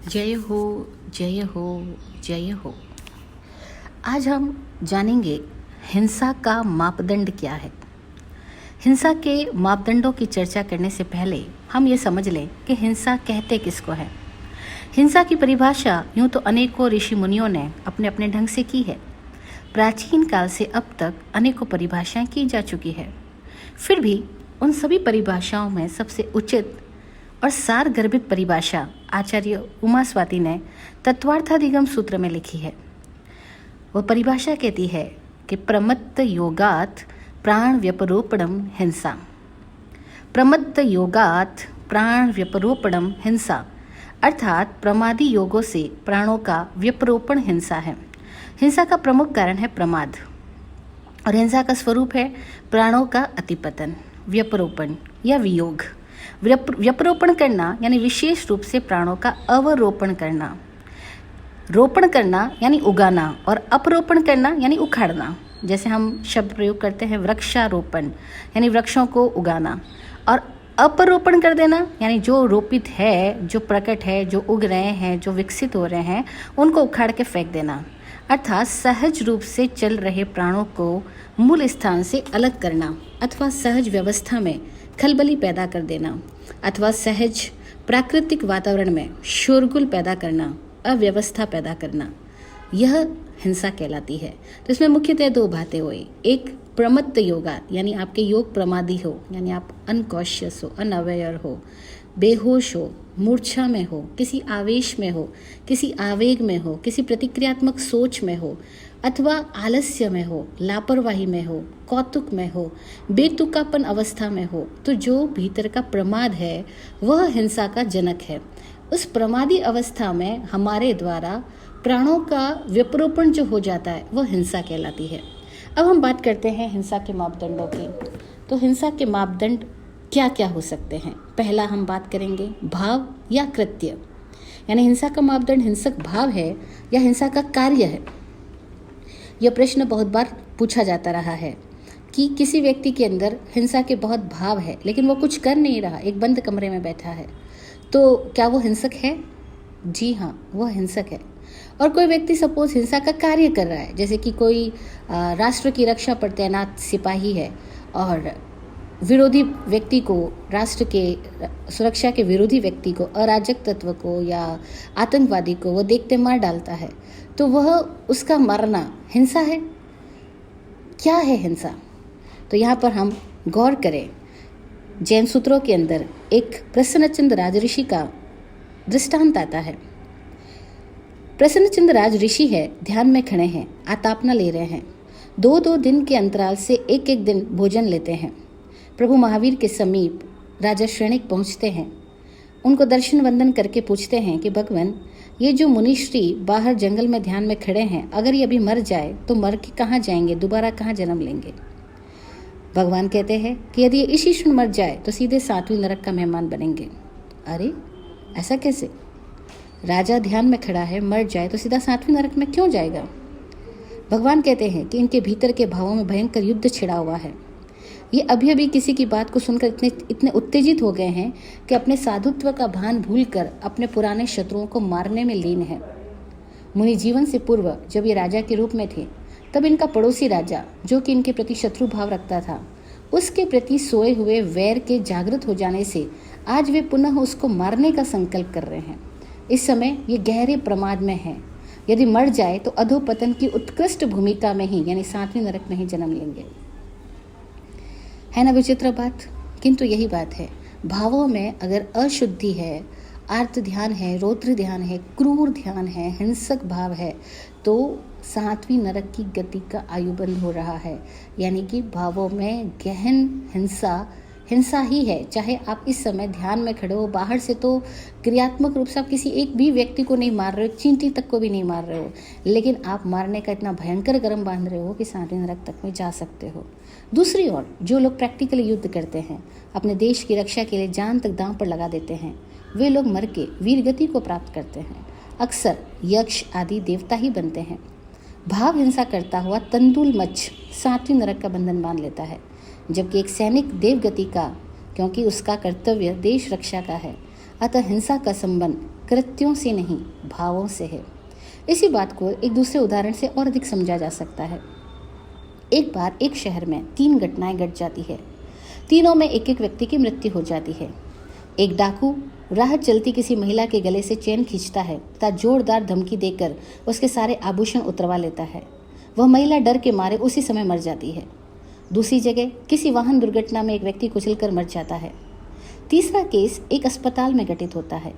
जय हो, जय हो, जय हो। आज हम जानेंगे हिंसा का मापदंड क्या है। हिंसा के मापदंडों की चर्चा करने से पहले हम ये समझ लें कि हिंसा कहते किसको है। हिंसा की परिभाषा यूँ तो अनेकों ऋषि मुनियों ने अपने अपने ढंग से की है। प्राचीन काल से अब तक अनेकों परिभाषाएं की जा चुकी है। फिर भी उन सभी परिभाषाओं में सबसे उचित और सार गर्भित परिभाषा आचार्य उमा स्वाति ने तत्वार्थाधिगम सूत्र में लिखी है। वह परिभाषा कहती है कि प्रमत्त योगात प्राण व्यपरोपणम हिंसा। प्रमत्त योगात प्राण व्यपरोपणम हिंसा अर्थात प्रमादी योगों से प्राणों का व्यपरोपण हिंसा है। हिंसा का प्रमुख कारण है प्रमाद और हिंसा का स्वरूप है प्राणों का अतिपतन, व्यपरोपण या वियोग। व्यपरोपण करना यानी विशेष रूप से प्राणों का अवरोपण करना, रोपण करना यानी उगाना और अपरोपण करना यानी उखाड़ना। जैसे हम शब्द प्रयोग करते हैं वृक्षारोपण यानी वृक्षों को उगाना, और अपरोपण कर देना यानी जो रोपित है, जो प्रकट है, जो उग रहे हैं, जो विकसित हो रहे हैं, उनको उखाड़ के फेंक देना। अर्थात सहज रूप से चल रहे प्राणों को मूल स्थान से अलग करना अथवा सहज व्यवस्था में खलबली पैदा कर देना अथवा सहज प्राकृतिक वातावरण में शोरगुल पैदा करना, अव्यवस्था पैदा करना, यह हिंसा कहलाती है। तो इसमें मुख्यतः दो बातें हुई। एक प्रमत्त योगा यानी आपके योग प्रमादी हो, यानी आप अनकॉन्शियस हो, अनअवेयर हो, बेहोश हो, मूर्छा में हो, किसी आवेश में हो, किसी आवेग में हो, किसी प्रतिक्रियात्मक सोच में हो, अथवा आलस्य में हो, लापरवाही में हो, कौतुक में हो, बेतुकापन अवस्था में हो, तो जो भीतर का प्रमाद है वह हिंसा का जनक है। उस प्रमादी अवस्था में हमारे द्वारा प्राणों का व्यपरोपण जो हो जाता है वह हिंसा कहलाती है। अब हम बात करते हैं हिंसा के मापदंडों की। तो हिंसा के मापदंड क्या क्या हो सकते हैं। पहला हम बात करेंगे भाव या कृत्य, यानी हिंसा का मापदंड हिंसक भाव है या हिंसा का कार्य है। यह प्रश्न बहुत बार पूछा जाता रहा है कि किसी व्यक्ति के अंदर हिंसा के बहुत भाव है लेकिन वो कुछ कर नहीं रहा, एक बंद कमरे में बैठा है, तो क्या वो हिंसक है? जी हाँ, वह हिंसक है। और कोई व्यक्ति सपोज हिंसा का कार्य कर रहा है, जैसे कि कोई राष्ट्र की रक्षा पर तैनात सिपाही है और विरोधी व्यक्ति को, राष्ट्र के सुरक्षा के विरोधी व्यक्ति को, अराजक तत्व को या आतंकवादी को वो देखते मार डालता है, तो वह उसका मरना हिंसा है। क्या है हिंसा? तो यहाँ पर हम गौर करें। जैन सूत्रों के अंदर एक प्रसन्नचंद राजऋषि का दृष्टांत आता है। प्रसन्नचंद राज ऋषि है, ध्यान में खड़े हैं, आतापना ले रहे हैं, 2-2 दिन के अंतराल से एक दिन भोजन लेते हैं। प्रभु महावीर के समीप राजा श्रेणिक पहुंचते हैं, उनको दर्शन वंदन करके पूछते हैं कि भगवान, ये जो मुनिश्री बाहर जंगल में ध्यान में खड़े हैं, अगर ये अभी मर जाए तो मर के कहाँ जाएंगे, दोबारा कहाँ जन्म लेंगे? भगवान कहते हैं कि यदि ये इसी क्षण मर जाए तो सीधे 7वीं नरक का मेहमान बनेंगे। अरे ऐसा कैसे? राजा ध्यान में खड़ा है, मर जाए तो सीधा 7वीं नरक में क्यों जाएगा? भगवान कहते हैं कि इनके भीतर के भावों में भयंकर युद्ध छिड़ा हुआ है। ये अभी अभी किसी की बात को सुनकर इतने उत्तेजित हो गए हैं कि अपने साधुत्व का भान भूलकर अपने पुराने शत्रुओं को मारने में लीन है। मुनि जीवन से पूर्व जब ये राजा के रूप में थे, तब इनका पड़ोसी राजा, जो कि इनके प्रति शत्रु भाव रखता था, उसके प्रति सोए हुए वैर के जागृत हो जाने से आज वे पुनः उसको मारने का संकल्प कर रहे हैं। इस समय ये गहरे प्रमाद में है। यदि मर जाए तो अधोपतन की उत्कृष्ट भूमिका में ही, यानी 7वीं नरक में ही जन्म लेंगे। है ना विचित्र बात? किंतु यही बात है। भावों में अगर अशुद्धि है, आर्त ध्यान है, रौद्र ध्यान है, क्रूर ध्यान है, हिंसक भाव है, तो 7वीं नरक की गति का आयुबंध हो रहा है। यानी कि भावों में गहन हिंसा ही है। चाहे आप इस समय ध्यान में खड़े हो, बाहर से तो क्रियात्मक रूप से आप किसी एक भी व्यक्ति को नहीं मार रहे हो, चींटी तक को भी नहीं मार रहे हो, लेकिन आप मारने का इतना भयंकर गर्म बांध रहे हो कि 7वीं नरक तक में जा सकते हो। दूसरी ओर जो लोग प्रैक्टिकली युद्ध करते हैं, अपने देश की रक्षा के लिए जान तक दांव पर लगा देते हैं, वे लोग मर के वीरगति को प्राप्त करते हैं। अक्सर यक्ष आदि देवता ही बनते हैं। भाव हिंसा करता हुआ तंदुल मच्छ 7वीं नरक का बंधन बांध लेता है, जबकि एक सैनिक देवगति का, क्योंकि उसका कर्तव्य देश रक्षा का है, अतः हिंसा का संबंध कृत्यों से नहीं, भावों से है। इसी बात को एक दूसरे उदाहरण से और अधिक समझा जा सकता है। एक बार एक शहर में 3 घटनाएं घट जाती है। तीनों में एक एक व्यक्ति की मृत्यु हो जाती है। एक डाकू राह चलती किसी महिला के गले से चेन खींचता है तथा जोरदार धमकी देकर उसके सारे आभूषण उतरवा लेता है। वह महिला डर के मारे उसी समय मर जाती है। दूसरी जगह किसी वाहन दुर्घटना में एक व्यक्ति कुचलकर मर जाता है। तीसरा केस एक अस्पताल में घटित होता है।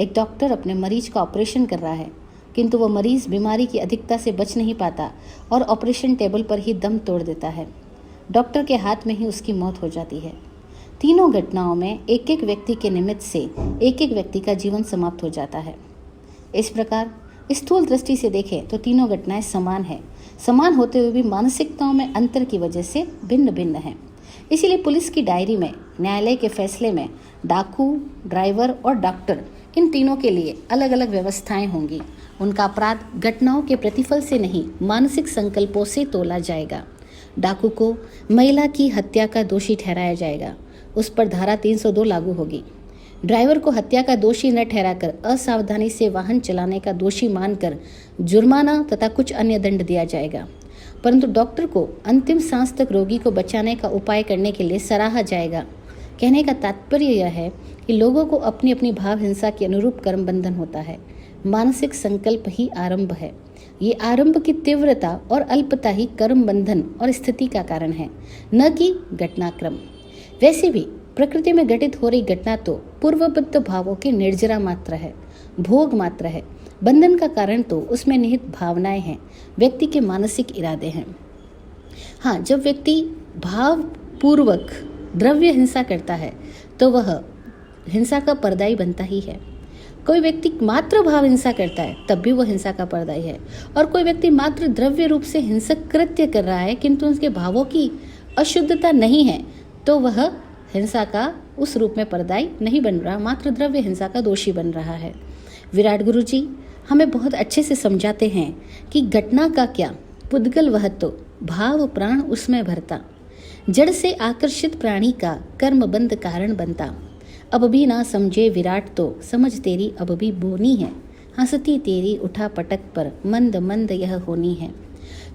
एक डॉक्टर अपने मरीज का ऑपरेशन कर रहा है, किंतु वह मरीज बीमारी की अधिकता से बच नहीं पाता और ऑपरेशन टेबल पर ही दम तोड़ देता है। डॉक्टर के हाथ में ही उसकी मौत हो जाती है। तीनों घटनाओं में एक एक व्यक्ति के निमित्त से एक एक व्यक्ति का जीवन समाप्त हो जाता है। इस प्रकार स्थूल दृष्टि से देखें तो तीनों घटनाएं समान हैं। समान होते हुए भी मानसिकताओं में अंतर की वजह से भिन्न भिन्न हैं। इसीलिए पुलिस की डायरी में, न्यायालय के फैसले में डाकू, ड्राइवर और डॉक्टर, इन तीनों के लिए अलग अलग व्यवस्थाएं होंगी। उनका अपराध घटनाओं के प्रतिफल से नहीं, मानसिक संकल्पों से तोला जाएगा। डाकू को महिला की हत्या का दोषी ठहराया जाएगा, उस पर धारा 302 लागू होगी। ड्राइवर को हत्या का दोषी न ठहराकर असावधानी से वाहन चलाने का दोषी मानकर जुर्माना तथा कुछ अन्य दंड दिया जाएगा। परंतु डॉक्टर को अंतिम सांस तक रोगी को बचाने का उपाय करने के लिए सराहा जाएगा। कहने का तात्पर्य यह है कि लोगों को अपनी अपनी भाव हिंसा के अनुरूप कर्म बंधन होता है। मानसिक संकल्प ही आरंभ है। ये आरंभ की तीव्रता और अल्पता ही कर्म बंधन और स्थिति का कारण है, न कि घटनाक्रम। वैसे भी प्रकृति में घटित हो रही घटना तो पूर्वबद्ध भावों की निर्जरा मात्र है, भोग मात्र है। बंधन का कारण तो उसमें निहित भावनाएं हैं, व्यक्ति के मानसिक इरादे हैं। हाँ, जब व्यक्ति भावपूर्वक द्रव्य हिंसा करता है तो वह हिंसा का पर्दाई बनता ही है। कोई व्यक्ति मात्र भाव हिंसा करता है तब भी वह हिंसा का पर्दाई है। और कोई व्यक्ति मात्र द्रव्य रूप से हिंसक कृत्य कर रहा है किंतु उसके भावों की अशुद्धता नहीं है तो वह हिंसा का उस रूप में पर्दाई नहीं बन रहा, मात्र द्रव्य हिंसा का दोषी बन रहा है। विराट गुरु जी हमें बहुत अच्छे से समझाते हैं कि घटना का क्या, पुद्गल वह तो भाव प्राण उसमें भरता। जड़ से आकर्षित प्राणी का कर्मबंध कारण बनता। अब भी ना समझे विराट तो समझ तेरी अब भी बोनी है। हंसती तेरी उठा पटक पर मंद मंद यह होनी है।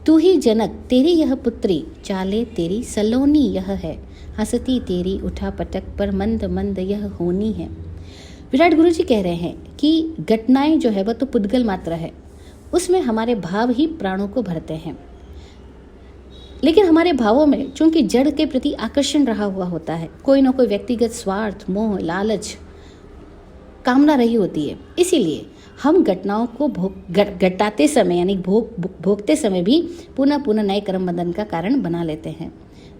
तू ही जनक तेरी यह पुत्री, चाले तेरी सलोनी यह है। हंसती तेरी उठा पटक पर मंद मंद यह होनी है। विराट गुरु जी कह रहे हैं कि घटनाएं जो है वह तो पुद्गल मात्र है, उसमें हमारे भाव ही प्राणों को भरते हैं। लेकिन हमारे भावों में चूंकि जड़ के प्रति आकर्षण रहा हुआ होता है, कोई ना कोई व्यक्तिगत स्वार्थ, मोह, लालच, कामना रही होती है। इसीलिए हम घटनाओं को घटाते समय यानी भोगते समय भी पुनः पुनः नए कर्म बंधन का कारण बना लेते हैं।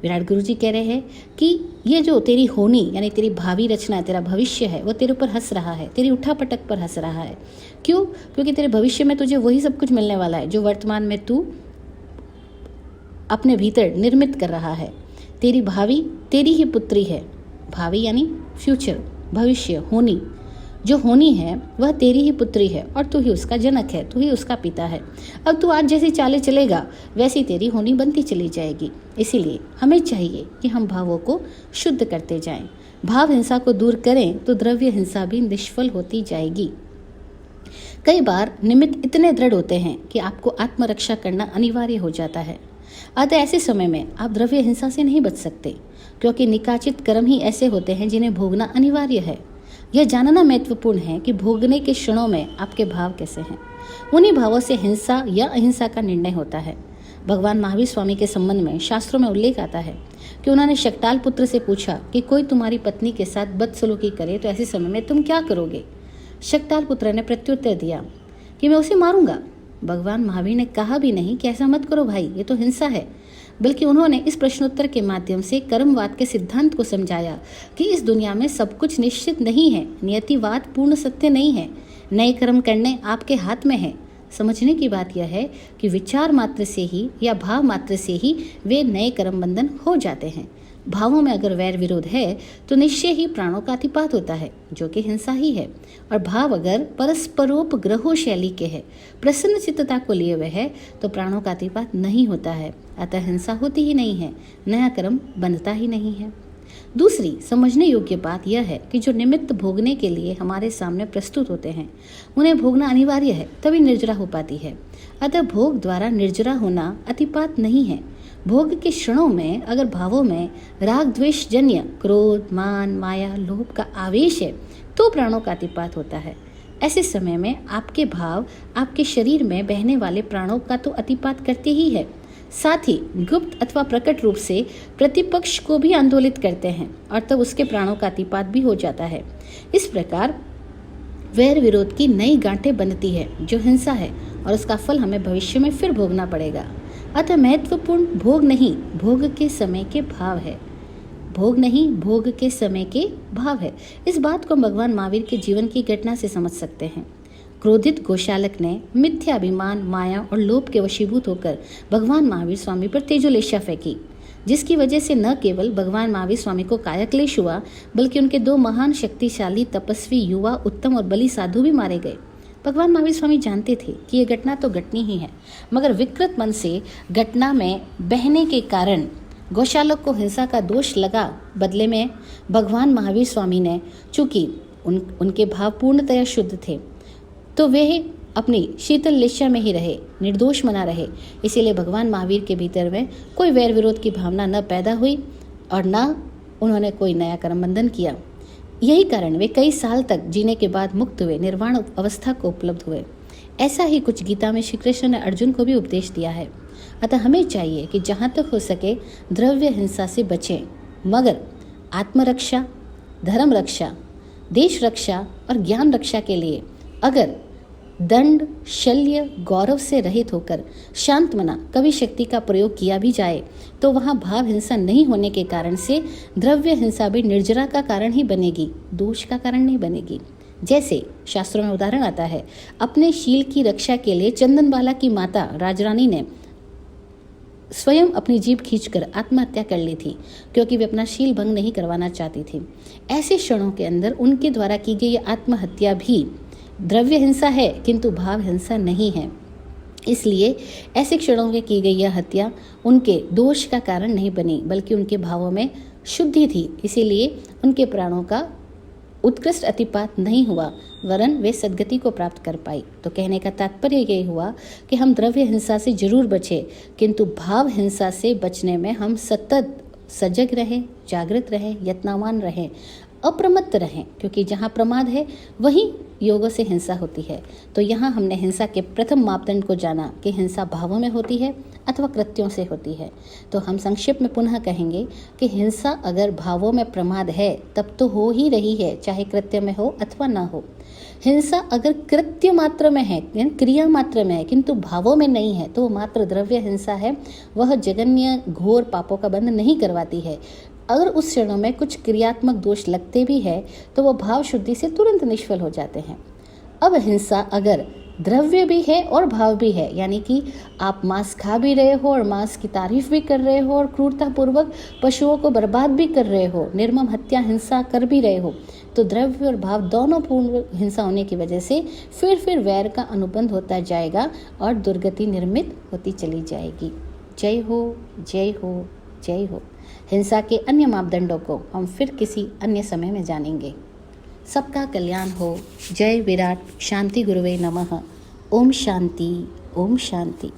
विराट गुरु जी कह रहे हैं कि ये जो तेरी होनी यानी तेरी भावी रचना, तेरा भविष्य है, वो तेरे ऊपर हंस रहा है, तेरी उठापटक पर हंस रहा है। क्यों? क्योंकि तेरे भविष्य में तुझे वही सब कुछ मिलने वाला है जो वर्तमान में तू अपने भीतर निर्मित कर रहा है। तेरी भावी तेरी ही पुत्री है। भावी यानी फ्यूचर, भविष्य, होनी। जो होनी है वह तेरी ही पुत्री है और तू ही उसका जनक है, तू ही उसका पिता है। अब तू आज जैसी चाले चलेगा वैसी तेरी होनी बनती चली जाएगी। इसीलिए हमें चाहिए कि हम भावों को शुद्ध करते जाएं। भाव हिंसा को दूर करें तो द्रव्य हिंसा भी निष्फल होती जाएगी। कई बार निमित्त इतने दृढ़ होते हैं कि आपको आत्मरक्षा करना अनिवार्य हो जाता है। अतः ऐसे समय में आप द्रव्य हिंसा से नहीं बच सकते, क्योंकि निकाचित कर्म ही ऐसे होते हैं जिन्हें भोगना अनिवार्य है। यह जानना महत्वपूर्ण है कि भोगने के क्षणों में आपके भाव कैसे हैं। उन्हीं भावों से हिंसा या अहिंसा का निर्णय होता है। भगवान महावीर स्वामी के संबंध में शास्त्रों में उल्लेख आता है कि उन्होंने शक्ताल पुत्र से पूछा कि कोई तुम्हारी पत्नी के साथ बदसलूकी करे तो ऐसे समय में तुम क्या करोगे? शक्ताल पुत्र ने प्रत्युत्तर दिया कि मैं उसे मारूंगा। भगवान महावीर ने कहा भी नहीं कि ऐसा मत करो भाई, ये तो हिंसा है, बल्कि उन्होंने इस प्रश्नोत्तर के माध्यम से कर्मवाद के सिद्धांत को समझाया कि इस दुनिया में सब कुछ निश्चित नहीं है, नियतिवाद पूर्ण सत्य नहीं है, नए कर्म करने आपके हाथ में है। समझने की बात यह है कि विचार मात्र से ही या भाव मात्र से ही वे नए कर्म बंधन हो जाते हैं। भावों में अगर वैर विरोध है तो निश्चय ही प्राणों का अतिपात होता है, जो कि हिंसा ही है। और भाव अगर परस्परोपग्रहो शैली के है, प्रसन्न चित्तता को लिए हुए है, तो प्राणों का अतिपात नहीं होता है। अतः हिंसा होती ही नहीं है, नया कर्म बनता ही नहीं है। दूसरी समझने योग्य बात यह है कि जो निमित्त भोगने के लिए हमारे सामने प्रस्तुत होते हैं उन्हें भोगना अनिवार्य है, तभी निर्जरा हो पाती है। अतः भोग द्वारा निर्जरा होना अतिपात नहीं है। भोग के क्षणों में अगर भावों में राग द्वेष जन्य क्रोध, मान, माया, लोभ का आवेश है तो प्राणों का अतिपात होता है। ऐसे समय में आपके भाव आपके शरीर में बहने वाले प्राणों का तो अतिपात करते ही है, साथ ही गुप्त अथवा प्रकट रूप से प्रतिपक्ष को भी आंदोलित करते हैं और तब उसके प्राणों का अतिपात भी हो जाता है। इस प्रकार वैर विरोध की नई गांठें बनती है जो हिंसा है, और उसका फल हमें भविष्य में फिर भोगना पड़ेगा। अतः महत्वपूर्ण भोग नहीं, भोग के समय के भाव है। भोग नहीं, भोग के समय के भाव है। इस बात को भगवान महावीर के जीवन की घटना से समझ सकते हैं। क्रोधित गोशालक ने मिथ्या अभिमान, माया और लोभ के वशीभूत होकर भगवान महावीर स्वामी पर तेजोलेशा फेंकी, जिसकी वजह से न केवल भगवान महावीर स्वामी को कायाक्लेश हुआ, बल्कि उनके 2 महान शक्तिशाली तपस्वी युवा उत्तम और बलि साधु भी मारे गए। भगवान महावीर स्वामी जानते थे कि यह घटना तो घटनी ही है, मगर विकृत मन से घटना में बहने के कारण गौशालक को हिंसा का दोष लगा। बदले में भगवान महावीर स्वामी ने, चूंकि उनके भाव पूर्णतया शुद्ध थे, तो वे अपनी शीतल लेशा में ही रहे, निर्दोष मना रहे। इसीलिए भगवान महावीर के भीतर में कोई वैर विरोध की भावना न पैदा हुई और न उन्होंने कोई नया कर्म बंधन किया। यही कारण वे कई साल तक जीने के बाद मुक्त हुए, निर्वाण अवस्था को उपलब्ध हुए। ऐसा ही कुछ गीता में श्री कृष्ण ने अर्जुन को भी उपदेश दिया है। अतः हमें चाहिए कि जहाँ तक हो सके द्रव्य हिंसा से बचें, मगर आत्मरक्षा, धर्म रक्षा, देश रक्षा और ज्ञान रक्षा के लिए अगर दंड, शल्य, गौरव से रहित होकर शांत मना कवि शक्ति का प्रयोग किया भी जाए तो वहाँ भाव हिंसा नहीं होने के कारण से द्रव्य हिंसा भी निर्जरा का कारण ही बनेगी, दोष का कारण नहीं बनेगी। जैसे शास्त्रों में उदाहरण आता है, अपने शील की रक्षा के लिए चंदनबाला की माता राजरानी ने स्वयं अपनी जीभ खींचकर आत्महत्या कर ली थी, क्योंकि वे अपना शील भंग नहीं करवाना चाहती थी। ऐसे क्षणों के अंदर उनके द्वारा की गई आत्महत्या भी द्रव्य हिंसा है, किंतु भाव हिंसा नहीं है। इसलिए ऐसे क्षणों में की गई यह हत्या उनके दोष का कारण नहीं बनी, बल्कि उनके भावों में शुद्धि थी। इसीलिए उनके प्राणों का उत्कृष्ट अतिपात नहीं हुआ, वरन वे सद्गति को प्राप्त कर पाई। तो कहने का तात्पर्य यही हुआ कि हम द्रव्य हिंसा से जरूर बचें, किंतु भाव हिंसा से बचने में हम सतत सजग रहें, जागृत रहें, यत्नवान रहें, अप्रमत्त रहें, क्योंकि जहाँ प्रमाद है वहीं योगों से हिंसा होती है। तो यहाँ हमने हिंसा के प्रथम मापदंड को जाना कि हिंसा भावों में होती है अथवा कृत्यों से होती है। तो हम संक्षेप में पुनः कहेंगे कि हिंसा अगर भावों में प्रमाद है तब तो हो ही रही है, चाहे कृत्य में हो अथवा ना हो। हिंसा अगर कृत्य मात्र में है, क्रिया मात्र में है, किंतु भावों में नहीं है, तो वो मात्र द्रव्य हिंसा है। वह जघन्य घोर पापों का बंध नहीं करवाती है। अगर उस क्षणों में कुछ क्रियात्मक दोष लगते भी है तो वो भाव शुद्धि से तुरंत निष्फल हो जाते हैं। अब हिंसा अगर द्रव्य भी है और भाव भी है, यानी कि आप मांस खा भी रहे हो और मांस की तारीफ भी कर रहे हो और क्रूरतापूर्वक पशुओं को बर्बाद भी कर रहे हो, निर्मम हत्या हिंसा कर भी रहे हो, तो द्रव्य और भाव दोनों पूर्ण हिंसा होने की वजह से फिर वैर का अनुबंध होता जाएगा और दुर्गति निर्मित होती चली जाएगी। जय हो, जय हो, जय हो। हिंसा के अन्य मापदंडों को हम फिर किसी अन्य समय में जानेंगे। सबका कल्याण हो। जय विराट। शांति गुरुवे नमः। ओम शांति, ओम शांति।